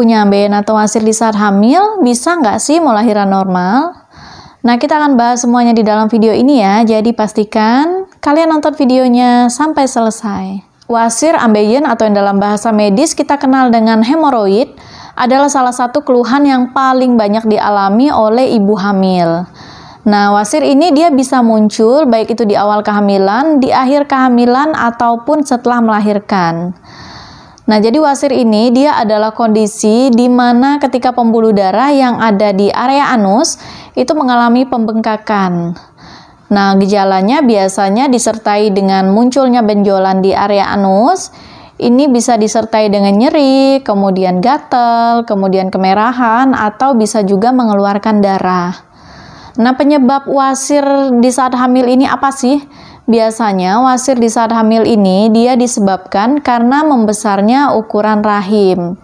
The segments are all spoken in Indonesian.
punya ambeien atau wasir di saat hamil, bisa nggak sih mau lahiran normal? Nah, kita akan bahas semuanya di dalam video ini ya, jadi pastikan kalian nonton videonya sampai selesai. Wasir, ambeien atau yang dalam bahasa medis kita kenal dengan hemoroid adalah salah satu keluhan yang paling banyak dialami oleh ibu hamil. Nah, wasir ini dia bisa muncul baik itu di awal kehamilan, di akhir kehamilan, ataupun setelah melahirkan. Nah, jadi wasir ini dia adalah kondisi di mana ketika pembuluh darah yang ada di area anus itu mengalami pembengkakan. Nah, gejalanya biasanya disertai dengan munculnya benjolan di area anus. Ini bisa disertai dengan nyeri, kemudian gatal, kemudian kemerahan, atau bisa juga mengeluarkan darah. Nah, penyebab wasir di saat hamil ini apa sih? Biasanya wasir di saat hamil ini dia disebabkan karena membesarnya ukuran rahim.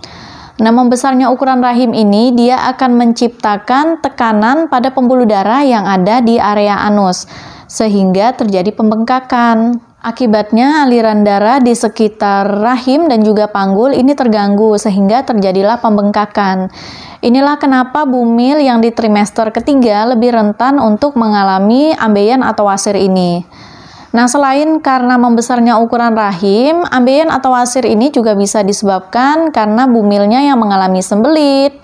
Nah, membesarnya ukuran rahim ini dia akan menciptakan tekanan pada pembuluh darah yang ada di area anus sehingga terjadi pembengkakan. Akibatnya aliran darah di sekitar rahim dan juga panggul ini terganggu sehingga terjadilah pembengkakan. Inilah kenapa bumil yang di trimester ketiga lebih rentan untuk mengalami ambeien atau wasir ini. Nah, selain karena membesarnya ukuran rahim, ambeien atau wasir ini juga bisa disebabkan karena bumilnya yang mengalami sembelit,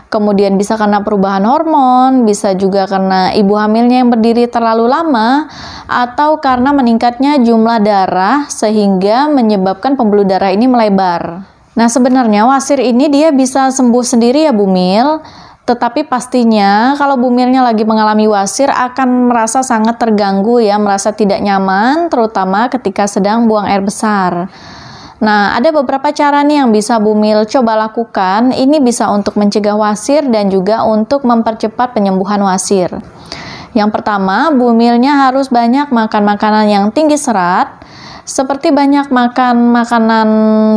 kemudian bisa karena perubahan hormon, bisa juga karena ibu hamilnya yang berdiri terlalu lama, atau karena meningkatnya jumlah darah sehingga menyebabkan pembuluh darah ini melebar. Nah, sebenarnya wasir ini dia bisa sembuh sendiri ya bumil, tetapi pastinya kalau bumilnya lagi mengalami wasir akan merasa sangat terganggu ya, merasa tidak nyaman, terutama ketika sedang buang air besar. Nah, ada beberapa cara nih yang bisa bumil coba lakukan. Ini bisa untuk mencegah wasir dan juga untuk mempercepat penyembuhan wasir. Yang pertama, bumilnya harus banyak makan makanan yang tinggi serat, seperti banyak makan makanan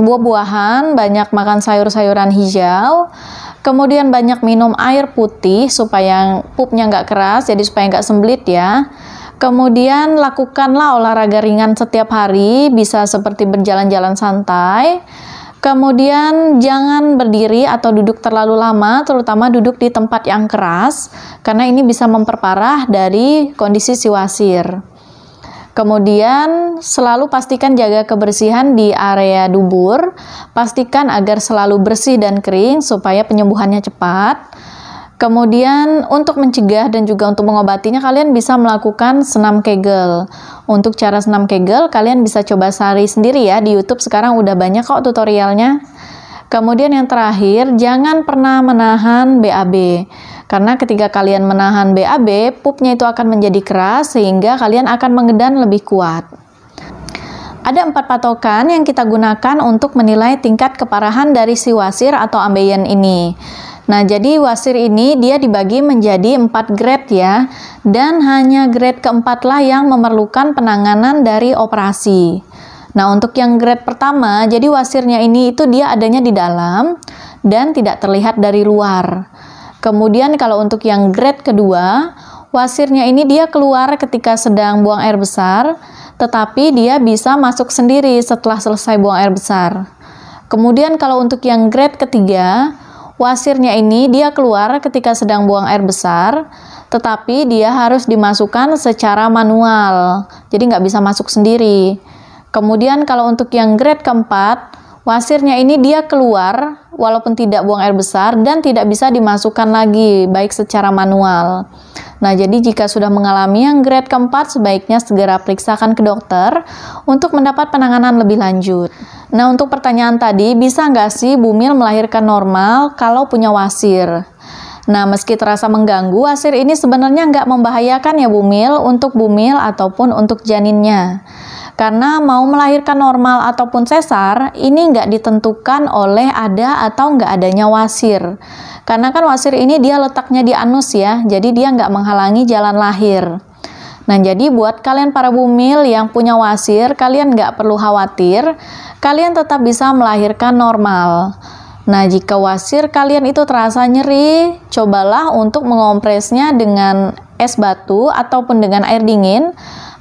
buah-buahan, banyak makan sayur-sayuran hijau, kemudian banyak minum air putih supaya pupnya nggak keras, jadi supaya nggak sembelit ya. Kemudian lakukanlah olahraga ringan setiap hari, bisa seperti berjalan-jalan santai. Kemudian jangan berdiri atau duduk terlalu lama, terutama duduk di tempat yang keras, karena ini bisa memperparah dari kondisi si wasir. Kemudian selalu pastikan jaga kebersihan di area dubur, pastikan agar selalu bersih dan kering supaya penyembuhannya cepat. Kemudian untuk mencegah dan juga untuk mengobatinya kalian bisa melakukan senam Kegel. Untuk cara senam Kegel kalian bisa coba cari sendiri ya, di YouTube sekarang udah banyak kok tutorialnya. Kemudian yang terakhir, jangan pernah menahan BAB. Karena ketika kalian menahan BAB, pupnya itu akan menjadi keras sehingga kalian akan mengedan lebih kuat. Ada 4 patokan yang kita gunakan untuk menilai tingkat keparahan dari si wasir atau ambeien ini. Nah, jadi wasir ini dia dibagi menjadi 4 grade ya, dan hanya grade keempat lah yang memerlukan penanganan dari operasi. Nah, untuk yang grade pertama, jadi wasirnya ini itu dia adanya di dalam dan tidak terlihat dari luar. Kemudian kalau untuk yang grade kedua, wasirnya ini dia keluar ketika sedang buang air besar, tetapi dia bisa masuk sendiri setelah selesai buang air besar. Kemudian kalau untuk yang grade ketiga, wasirnya ini dia keluar ketika sedang buang air besar, tetapi dia harus dimasukkan secara manual, jadi nggak bisa masuk sendiri. Kemudian kalau untuk yang grade keempat, wasirnya ini dia keluar walaupun tidak buang air besar dan tidak bisa dimasukkan lagi, baik secara manual. Nah, jadi jika sudah mengalami yang grade keempat, sebaiknya segera periksakan ke dokter untuk mendapat penanganan lebih lanjut. Nah, untuk pertanyaan tadi, bisa nggak sih bumil melahirkan normal kalau punya wasir? Nah, meski terasa mengganggu, wasir ini sebenarnya nggak membahayakan ya bumil, untuk bumil ataupun untuk janinnya. Karena mau melahirkan normal ataupun sesar, ini nggak ditentukan oleh ada atau nggak adanya wasir. Karena kan wasir ini dia letaknya di anus ya, jadi dia nggak menghalangi jalan lahir. Nah, jadi buat kalian para bumil yang punya wasir, kalian nggak perlu khawatir, kalian tetap bisa melahirkan normal. Nah, jika wasir kalian itu terasa nyeri, cobalah untuk mengompresnya dengan es batu ataupun dengan air dingin,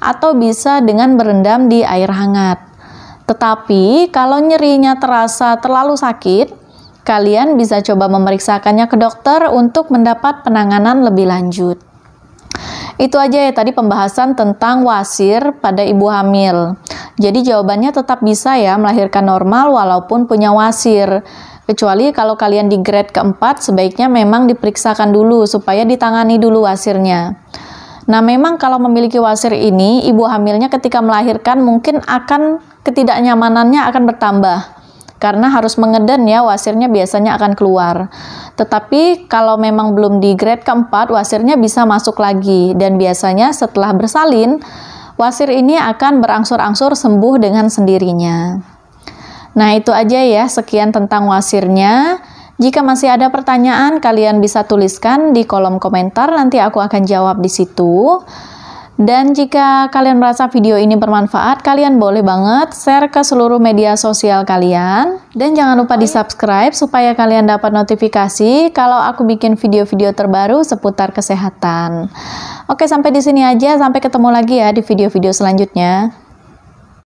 atau bisa dengan berendam di air hangat. Tetapi kalau nyerinya terasa terlalu sakit, kalian bisa coba memeriksakannya ke dokter untuk mendapat penanganan lebih lanjut. Itu aja ya tadi pembahasan tentang wasir pada ibu hamil. Jadi jawabannya tetap bisa ya melahirkan normal walaupun punya wasir. Kecuali kalau kalian di grade keempat, sebaiknya memang diperiksakan dulu supaya ditangani dulu wasirnya. Nah, memang kalau memiliki wasir ini, ibu hamilnya ketika melahirkan mungkin akan ketidaknyamanannya akan bertambah. Karena harus mengeden ya, wasirnya biasanya akan keluar. Tetapi kalau memang belum di grade keempat, wasirnya bisa masuk lagi. Dan biasanya setelah bersalin, wasir ini akan berangsur-angsur sembuh dengan sendirinya. Nah, itu aja ya, sekian tentang wasirnya. Jika masih ada pertanyaan, kalian bisa tuliskan di kolom komentar, nanti aku akan jawab di situ. Dan jika kalian merasa video ini bermanfaat, kalian boleh banget share ke seluruh media sosial kalian. Dan jangan lupa di subscribe supaya kalian dapat notifikasi kalau aku bikin video-video terbaru seputar kesehatan. Oke, sampai di sini aja. Sampai ketemu lagi ya di video-video selanjutnya.